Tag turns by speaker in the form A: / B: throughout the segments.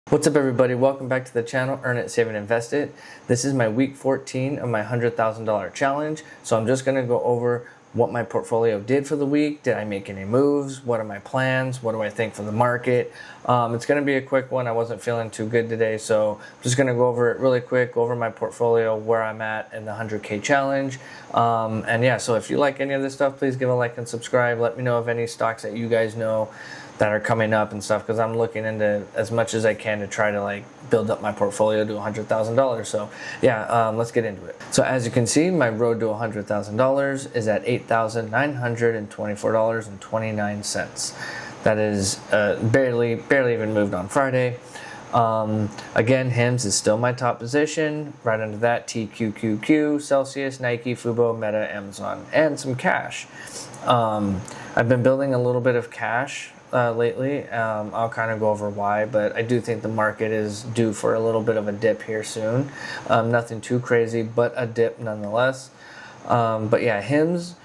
A: What's up, everybody? Welcome back to the channel, Earn It, Save It, Invest It. This is my week 14 of my $100,000 challenge. So I'm just going to go over what my portfolio did for the week. Did I make any moves? What are my plans? What do I think for the market? It's going to be a quick one. I wasn't feeling too good today, so I'm just going to go over it really quick, go over my portfolio, where I'm at in the 100K challenge. And yeah, so if you like any of this stuff, please give a like and subscribe. Let me know of any stocks that you guys know that are coming up and stuff, because I'm looking into as much as I can to try to build up my portfolio to $100,000. So yeah, let's get into it. So as you can see, my road to $100,000 is at $8,924.29. That is barely even moved on Friday. Again, Hims is still my top position. Right under that, TQQQ, Celsius, Nike, Fubo, Meta, Amazon, and some cash. I've been building a little bit of cash lately. I'll kind of go over why, but I do think the market is due for a little bit of a dip here soon. Nothing too crazy, but a dip nonetheless. But yeah, Hims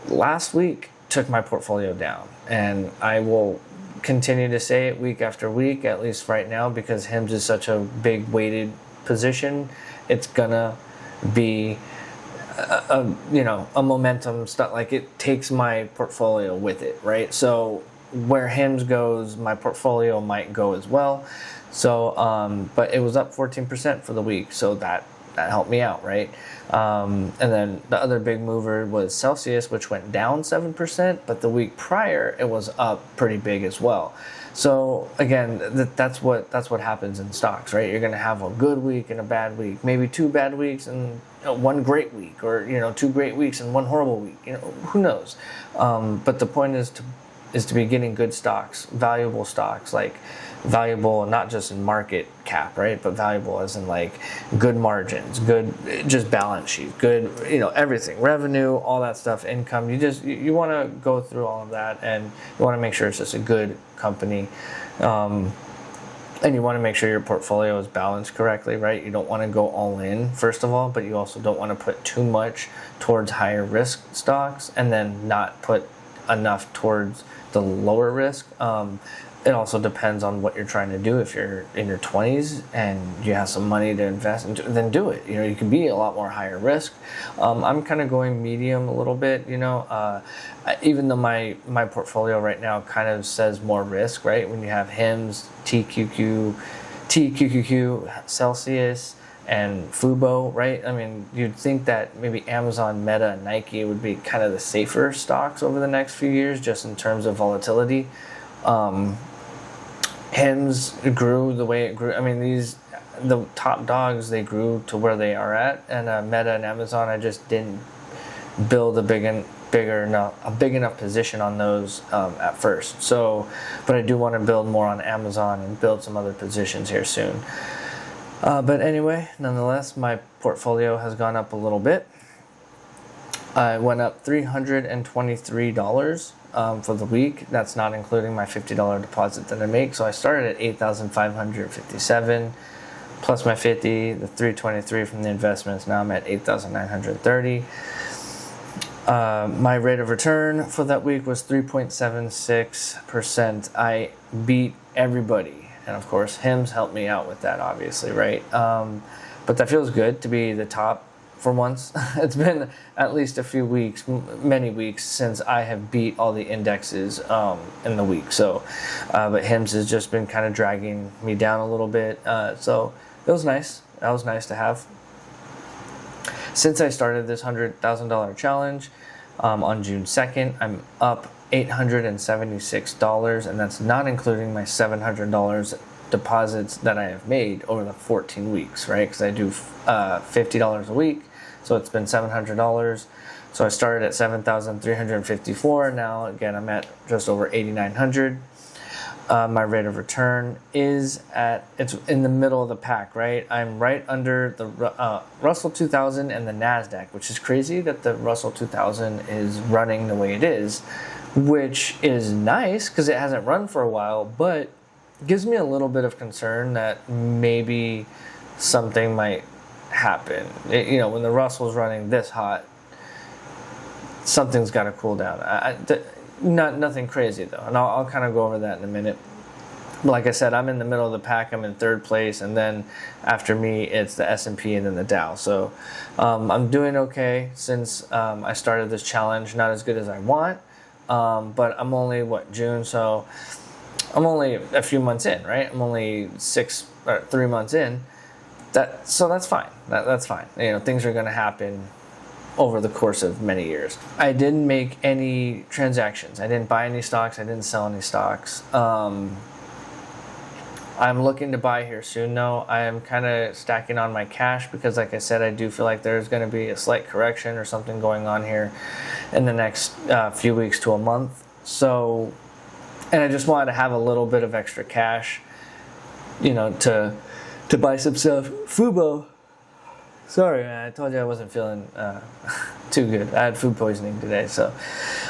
A: last week took my portfolio down, and I will continue to say it week after week, at least right now, because Hims is such a big weighted position. It's gonna be a momentum stuff. Like, it takes my portfolio with it, right? So where Hims goes, my portfolio might go as well. So but it was up 14% for the week, so that helped me out, right? And then the other big mover was Celsius, which went down 7%, but the week prior it was up pretty big as well. So again, that's what happens in stocks, right? You're going to have a good week and a bad week, maybe two bad weeks and one great week, or two great weeks and one horrible week. Who knows? But the point is to be getting good stocks, valuable stocks, like valuable not just in market cap, right, but valuable as in good margins, good just balance sheet, good everything, revenue, all that stuff, income. You want to go through all of that, and you want to make sure it's just a good company, and you want to make sure your portfolio is balanced correctly, right? You don't want to go all in, first of all, but you also don't want to put too much towards higher risk stocks and then not put enough towards the lower risk. It also depends on what you're trying to do. If you're in your 20s and you have some money to invest, then do it. You can be a lot more higher risk. I'm kind of going medium a little bit. Even though my portfolio right now kind of says more risk, right? When you have Hims, TQQQ, Celsius, and Fubo, right? I mean, you'd think that maybe Amazon, Meta, and Nike would be kind of the safer stocks over the next few years, just in terms of volatility. Hims grew the way it grew. I mean, the top dogs, they grew to where they are at, and Meta and Amazon, I just didn't build a big enough position on those at first. So, but I do want to build more on Amazon and build some other positions here soon. But anyway, nonetheless, my portfolio has gone up a little bit. I went up $323 for the week. That's not including my $50 deposit that I make. So I started at $8,557 plus my $50, the $323 from the investments. Now I'm at $8,930. My rate of return for that week was 3.76%. I beat everybody. And of course, Hims helped me out with that, obviously, right? But that feels good to be the top for once. It's been at least a few weeks, many weeks, since I have beat all the indexes in the week. So, but Hims has just been kind of dragging me down a little bit. So it was nice. That was nice to have. Since I started this $100,000 challenge on June 2nd, I'm up $876, and that's not including my $700 deposits that I have made over the 14 weeks, right? Because I do $50 a week, so it's been $700. So I started at $7,354. Now again, I'm at just over $8,900. My rate of return it's in the middle of the pack, right? I'm right under the Russell 2000 and the NASDAQ, which is crazy that the Russell 2000 is running the way it is, which is nice because it hasn't run for a while, but gives me a little bit of concern that maybe something might happen. When the Russell's running this hot, something's got to cool down. Nothing crazy though, and I'll kind of go over that in a minute. like I said, I'm in the middle of the pack. I'm in third place, and then after me, it's the S&P and then the Dow. So I'm doing okay since I started this challenge. Not as good as I want, but I'm only June, so I'm only a few months in, right? I'm only 3 months in. So that's fine. That's fine. Things are going to happen over the course of many years. I didn't make any transactions. I didn't buy any stocks. I didn't sell any stocks. I'm looking to buy here soon, though. I am kind of stacking on my cash because, like I said, I do feel like there's going to be a slight correction or something going on here in the next few weeks to a month. So, and I just wanted to have a little bit of extra cash, to buy some stuff. Fubo. Sorry, man. I told you I wasn't feeling too good. I had food poisoning today, so.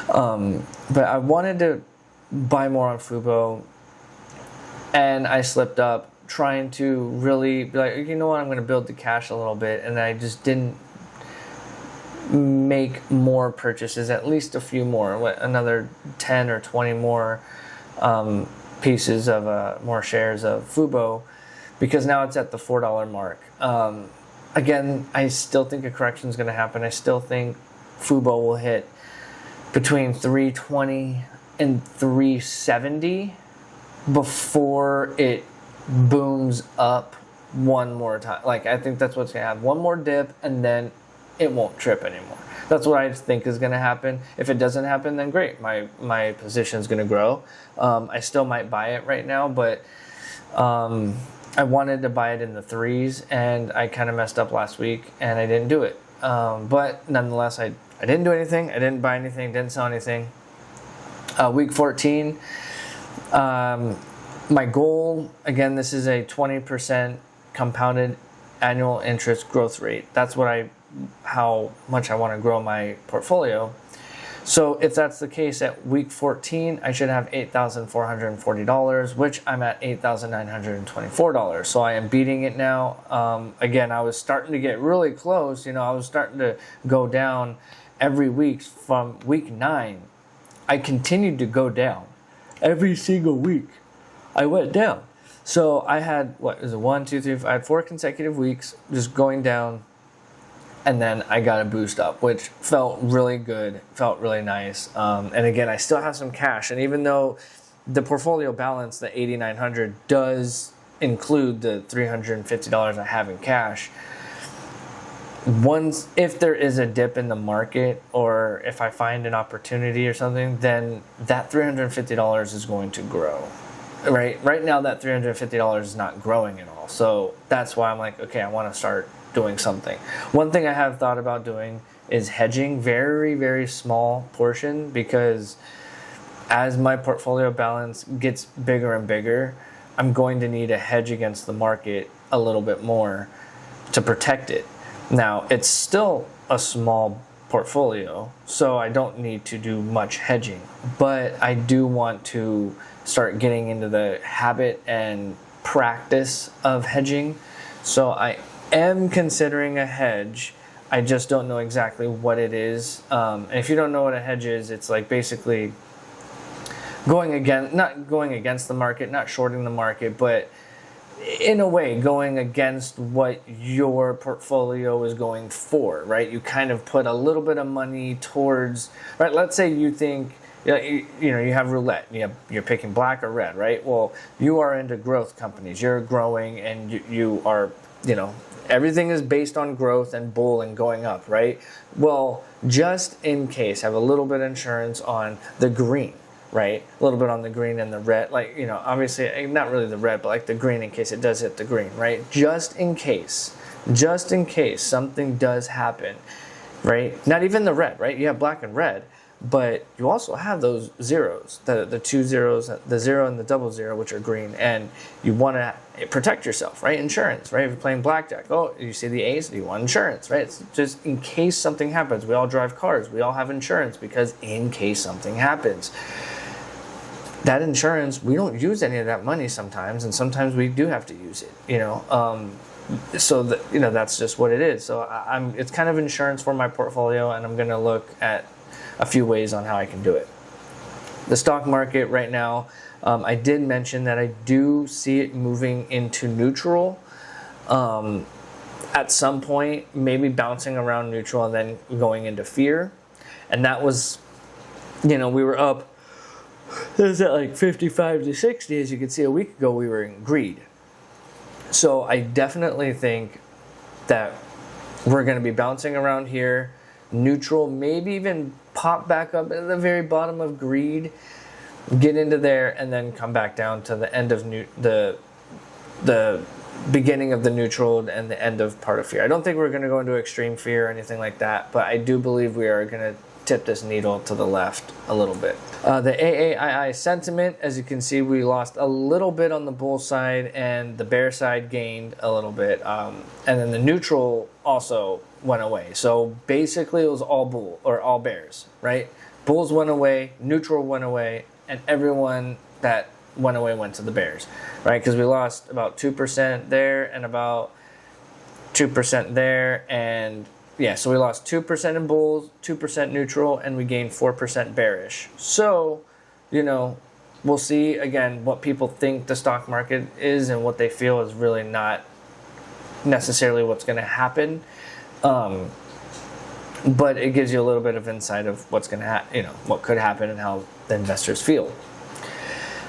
A: But I wanted to buy more on Fubo. And I slipped up trying to really be like, you know what, I'm going to build the cash a little bit. And I just didn't make more purchases, at least a few more, another 10 or 20 more pieces of more shares of Fubo, because now it's at the $4 mark. Again, I still think a correction is going to happen. I still think Fubo will hit between 320 and 370 before it booms up one more time. I think that's what's going to happen. One more dip, and then it won't trip anymore. That's what I think is going to happen. If it doesn't happen, then great. My position is going to grow. I still might buy it right now, but I wanted to buy it in the threes, and I kind of messed up last week, and I didn't do it. But nonetheless, I didn't do anything. I didn't buy anything, didn't sell anything. Week 14, my goal, again, this is a 20% compounded annual interest growth rate. That's how much I want to grow my portfolio. So if that's the case, at week 14, I should have $8,440, which I'm at $8,924. So I am beating it now. Again, I was starting to get really close. I was starting to go down every week. From week 9, I continued to go down. Every single week, I went down. So I had, I had 4 consecutive weeks just going down. And then I got a boost up, which felt really good, felt really nice. And again, I still have some cash. And even though the portfolio balance, the $8,900, does include the $350 I have in cash, if there is a dip in the market, or if I find an opportunity or something, then that $350 is going to grow. Right now, that $350 is not growing at all. So that's why I'm like, okay, I want to start doing something. One thing I have thought about doing is hedging, very, very small portion, because as my portfolio balance gets bigger and bigger, I'm going to need a hedge against the market a little bit more to protect it. Now, it's still a small portfolio, so I don't need to do much hedging, but I do want to start getting into the habit and practice of hedging. So I am considering a hedge. I just don't know exactly what it is. And if you don't know what a hedge is, it's like basically not going against the market, not shorting the market, but in a way going against what your portfolio is going for, right? You kind of put a little bit of money towards, right? Let's say you think, you have roulette. You're picking black or red, right? Well, you are into growth companies. You're growing, and you are, everything is based on growth and bull and going up, right? Well, just in case, have a little bit of insurance on the green, right? A little bit on the green and the red, obviously not really the red, but like the green in case it does hit the green, right? Just in case something does happen, right? Not even the red, right? You have black and red, but you also have those zeros, the 2 zeros, the 0 and the 00, which are green, and you want to protect yourself, right? Insurance, right? If you're playing blackjack, you see the A's, you want insurance, right? It's just in case something happens. We all drive cars. We all have insurance because in case something happens. That insurance, we don't use any of that money sometimes, and sometimes we do have to use it, so that's just what it is. So it's kind of insurance for my portfolio, and I'm going to look at a few ways on how I can do it. The stock market right now, I did mention that I do see it moving into neutral at some point, maybe bouncing around neutral and then going into fear. And that was, we were up, it was at like 55 to 60. As you can see, a week ago, we were in greed. So I definitely think that we're going to be bouncing around here, neutral, maybe even pop back up at the very bottom of greed, get into there, and then come back down to the end of the beginning of the neutral and the end of part of fear. I don't think we're going to go into extreme fear or anything like that, but I do believe we are going to tip this needle to the left a little bit. The AAII sentiment, as you can see, we lost a little bit on the bull side and the bear side gained a little bit. And then the neutral also went away. So basically it was all bull or all bears, right? Bulls went away, neutral went away, and everyone that went away went to the bears, right? Because we lost about 2% there and about 2% there, and yeah, so we lost 2% in bulls, 2% neutral, and we gained 4% bearish. So, we'll see, again, what people think the stock market is and what they feel is really not necessarily what's going to happen. But it gives you a little bit of insight of what's going to what could happen and how the investors feel.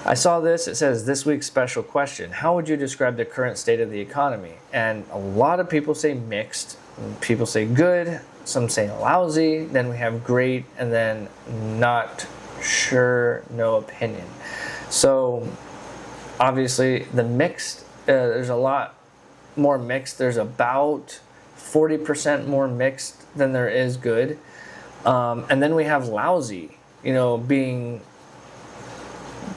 A: I saw this. It says, this week's special question: how would you describe the current state of the economy? And a lot of people say mixed. People say good. Some say lousy. Then we have great, and then not sure, no opinion. So obviously the mixed, there's a lot more mixed. There's about 40% more mixed than there is good. And then we have lousy, being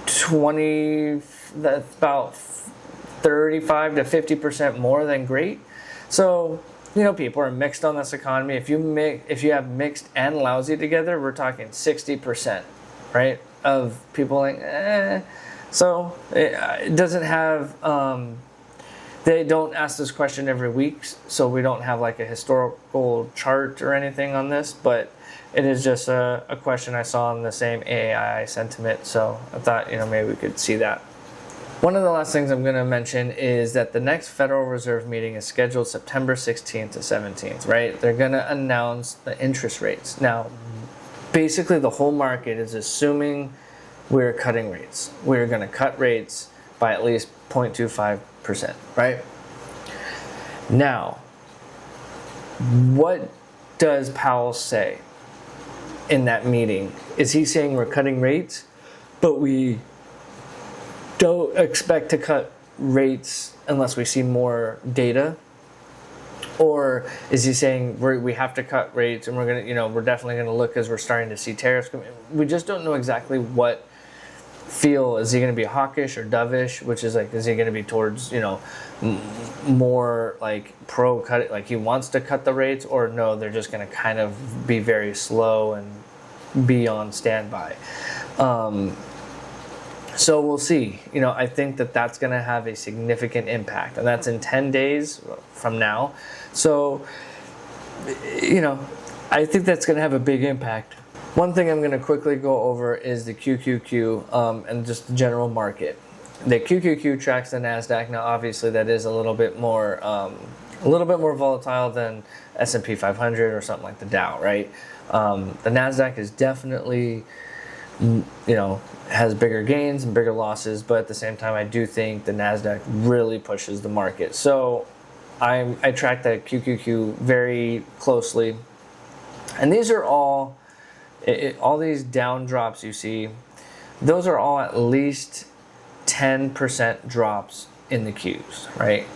A: 20, that's about 35 to 50% more than great. So, people are mixed on this economy. If you have mixed and lousy together, we're talking 60%, right? Of people like, So it doesn't have, they don't ask this question every week, so we don't have like a historical chart or anything on this, but it is just a question I saw in the same AAII sentiment, so I thought, maybe we could see that. One of the last things I'm going to mention is that the next Federal Reserve meeting is scheduled September 16th to 17th, right? They're going to announce the interest rates. Now, basically the whole market is assuming we're cutting rates. We're going to cut rates by at least 0.25%, right? Now, what does Powell say in that meeting? Is he saying we're cutting rates, but we don't expect to cut rates unless we see more data? Or is he saying we have to cut rates and we're definitely gonna look as we're starting to see tariffs come in? We just don't know exactly what feel. Is he going to be hawkish or dovish, which is like, is he going to be towards, more like pro cut it, like he wants to cut the rates, or no, they're just going to kind of be very slow and be on standby. So we'll see. I think that's going to have a significant impact, and that's in 10 days from now. So, I think that's going to have a big impact. One thing I'm going to quickly go over is the QQQ and just the general market. The QQQ tracks the NASDAQ. Now, obviously, that is a little bit more volatile than S&P 500 or something like the Dow, right? The NASDAQ is definitely, has bigger gains and bigger losses, but at the same time, I do think the NASDAQ really pushes the market. So I track that QQQ very closely, and these are all these down drops you see, those are all at least 10% drops in the Qs, right?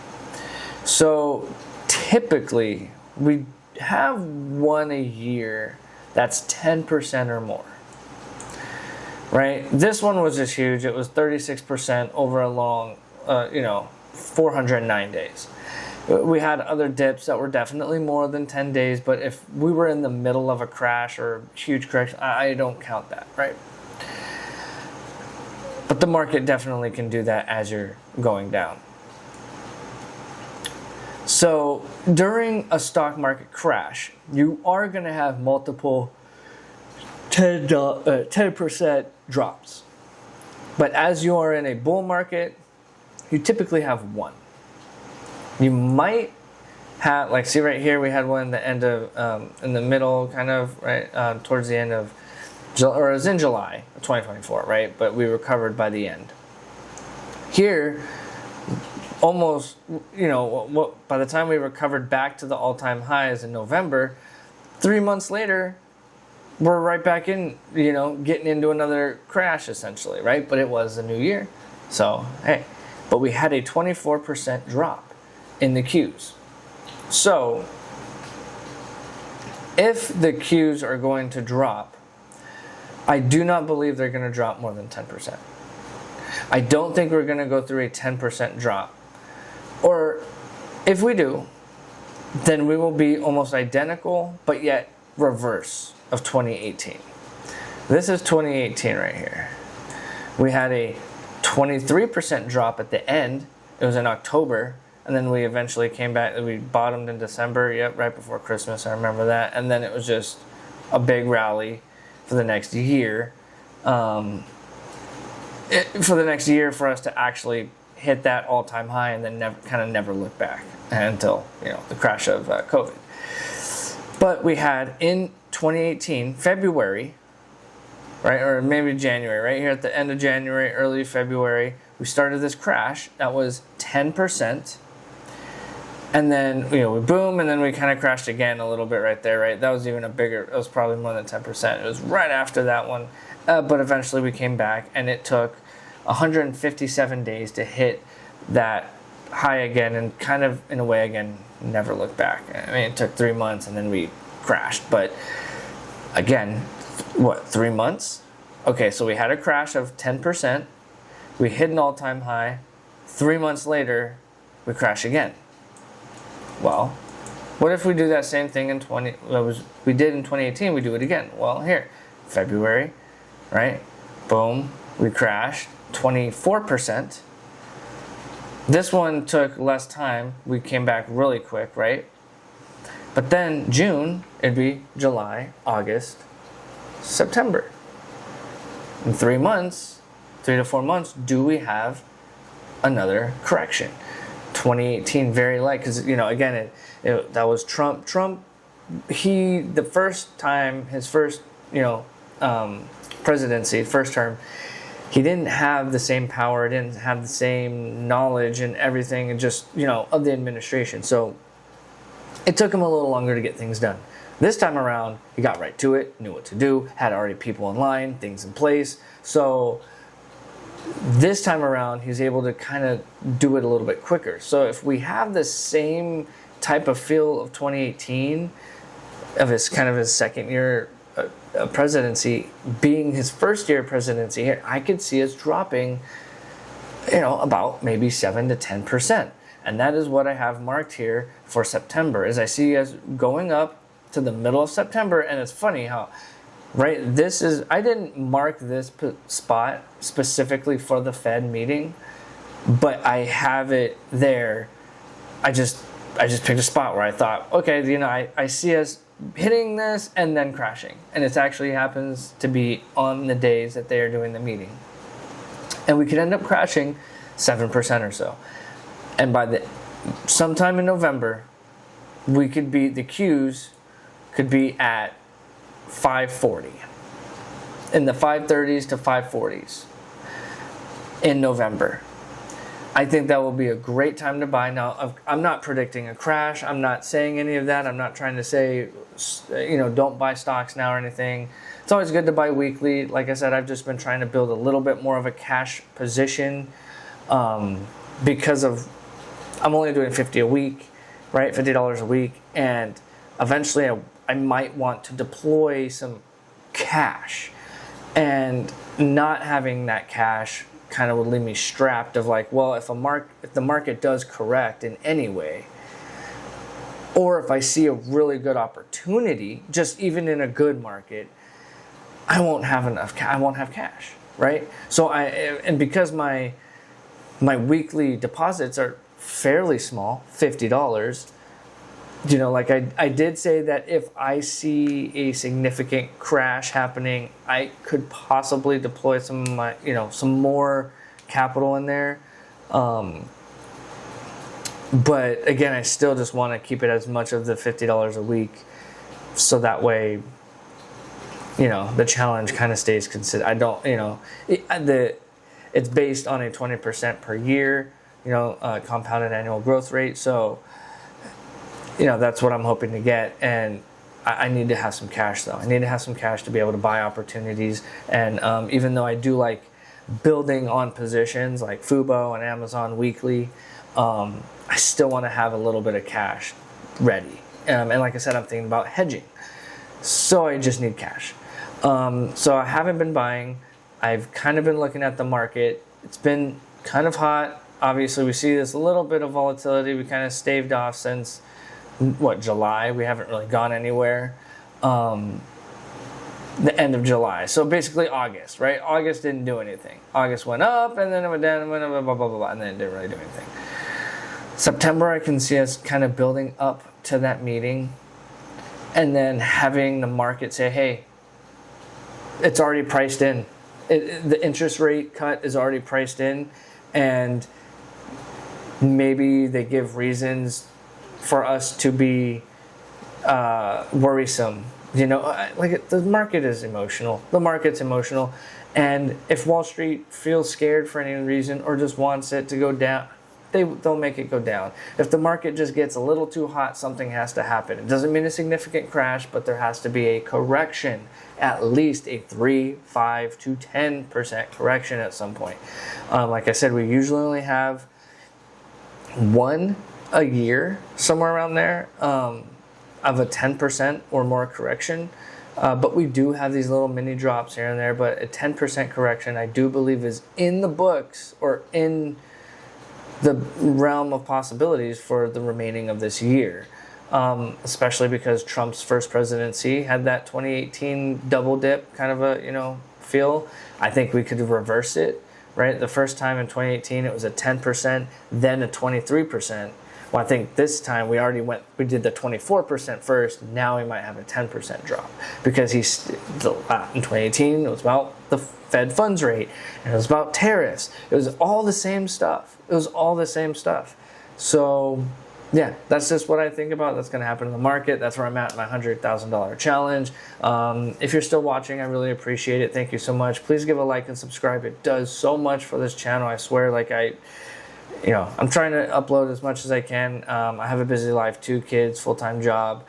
A: So typically we have one a year that's 10% or more, right? This one was just huge. It was 36% over a long, 409 days. We had other dips that were definitely more than 10 days, but if we were in the middle of a crash or huge correction, I don't count that, right? But the market definitely can do that as you're going down. So during a stock market crash, you are going to have multiple 10% drops. But as you are in a bull market, you typically have one. You might have, like, see right here, we had one in the end of, in the middle, kind of, right, towards the end of, or it was in July of 2024, right? But we recovered by the end. Here, almost, by the time we recovered back to the all-time highs in November, 3 months later, we're right back in, getting into another crash, essentially, right? But it was a new year. So, hey. But we had a 24% drop in the Qs. So, if the Qs are going to drop, I do not believe they're going to drop more than 10%. I don't think we're going to go through a 10% drop. Or if we do, then we will be almost identical, but yet reverse of 2018. This is 2018 right here. We had a 23% drop at the end. It was in October. And then we eventually came back. We bottomed in December. Yep, right before Christmas. I remember that. And then it was just a big rally for the next year. For the next year for us to actually hit that all-time high and then never look back until the crash of COVID. But we had in 2018 February, right, or maybe January, right here at the end of January, early February, we started this crash that was 10%. And then, we boom, and then we kind of crashed again a little bit right there, right? That was even it was probably more than 10%. It was right after that one. But eventually we came back, and it took 157 days to hit that high again, and kind of, in a way, again, never look back. I mean, it took 3 months, and then we crashed. But, again, 3 months? Okay, so we had a crash of 10%. We hit an all-time high. 3 months later, we crash again. Well, what if we do that same thing we did in 2018, we do it again? Well, here, February, right? Boom, we crashed 24%. This one took less time. We came back really quick, right? But then June, it'd be July, August, September. In 3 months, 3 to 4 months, do we have another correction? 2018 very light, because again that was Trump. The first time, his first presidency, first term, he didn't have the same power, didn't have the same knowledge and everything, and just of the administration. So it took him a little longer to get things done. This time around, he got right to it, knew what to do, had already people in line, things in place. So this time around, he's able to kind of do it a little bit quicker. So if we have the same type of feel of 2018, of his second year presidency, being his first year presidency here, I could see us dropping, about maybe 7 to 10%. And that is what I have marked here for September, is I see us going up to the middle of September. And it's funny how, right, I didn't mark this spot specifically for the Fed meeting, but I have it there. I just picked a spot where I thought, okay, I see us hitting this and then crashing. And it actually happens to be on the days that they are doing the meeting. And we could end up crashing 7% or so. And by sometime in November, the Qs could be at 540, in the 530s to 540s in November. I think that will be a great time to buy. Now, I'm not predicting a crash. I'm not saying any of that. I'm not trying to say, don't buy stocks now or anything. It's always good to buy weekly. Like I said, I've just been trying to build a little bit more of a cash position because I'm only doing $50 a week, right? $50 a week. And eventually I might want to deploy some cash, and not having that cash kind of would leave me strapped of like, well, if the market does correct in any way, or if I see a really good opportunity, just even in a good market, I won't have enough. I won't have cash, right? So because my weekly deposits are fairly small, $50. like I did say that if I see a significant crash happening, I could possibly deploy some of my, some more capital in there. But again, I still just want to keep it as much of the $50 a week, so that way, the challenge kind of stays consistent. I don't, it's based on a 20% per year, compounded annual growth rate. So, that's what I'm hoping to get. And I need to have some cash, though. I need to have some cash to be able to buy opportunities. And even though I do like building on positions like Fubo and Amazon Weekly, I still want to have a little bit of cash ready. And like I said, I'm thinking about hedging. So I just need cash. So I haven't been buying. I've kind of been looking at the market. It's been kind of hot. Obviously, we see this little bit of volatility. We kind of staved off since, July? We haven't really gone anywhere. The end of July. So basically August, right? August didn't do anything. August went up, and then it went down, and went up, blah, blah, blah, blah, and then it didn't really do anything. September, I can see us kind of building up to that meeting, and then having the market say, hey, it's already priced in. The interest rate cut is already priced in, and maybe they give reasons for us to be worrisome. Like the market is emotional. The market's emotional. And if Wall Street feels scared for any reason or just wants it to go down, they'll make it go down. If the market just gets a little too hot, something has to happen. It doesn't mean a significant crash, but there has to be a correction, at least a 3, 5 to 10% correction at some point. Like I said, we usually only have one a year, somewhere around there, of a 10% or more correction. But we do have these little mini drops here and there, but a 10% correction I do believe is in the books or in the realm of possibilities for the remaining of this year. Especially because Trump's first presidency had that 2018 double dip kind of a, feel. I think we could reverse it, right? The first time in 2018, it was a 10%, then a 23%. Well, I think this time we did the 24% first. Now we might have a 10% drop because in 2018, it was about the Fed funds rate, and it was about tariffs. It was all the same stuff. So, yeah, that's just what I think about. That's going to happen in the market. That's where I'm at, my $100,000 challenge. If you're still watching, I really appreciate it. Thank you so much. Please give a like and subscribe. It does so much for this channel. I swear, I'm trying to upload as much as I can. I have a busy life, 2 kids, full-time job,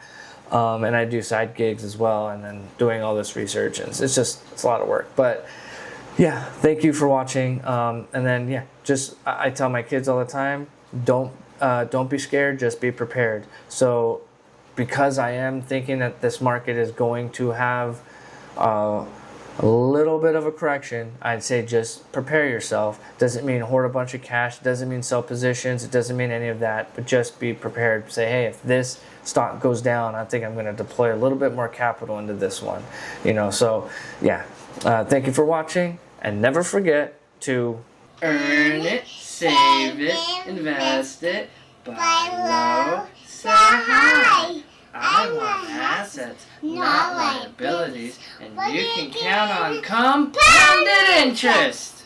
A: and I do side gigs as well, and then doing all this research. And it's a lot of work. But yeah, thank you for watching. And then I tell my kids all the time, don't be scared, just be prepared. So because I am thinking that this market is going to have a little bit of a correction, I'd say just prepare yourself. Doesn't mean hoard a bunch of cash. Doesn't mean sell positions. It doesn't mean any of that. But just be prepared. Say, hey, if this stock goes down, I think I'm going to deploy a little bit more capital into this one. So yeah. Thank you for watching, and never forget to earn it, save it, invest it, buy low, sell high. I want assets, not liabilities, and you can count on compounded interest.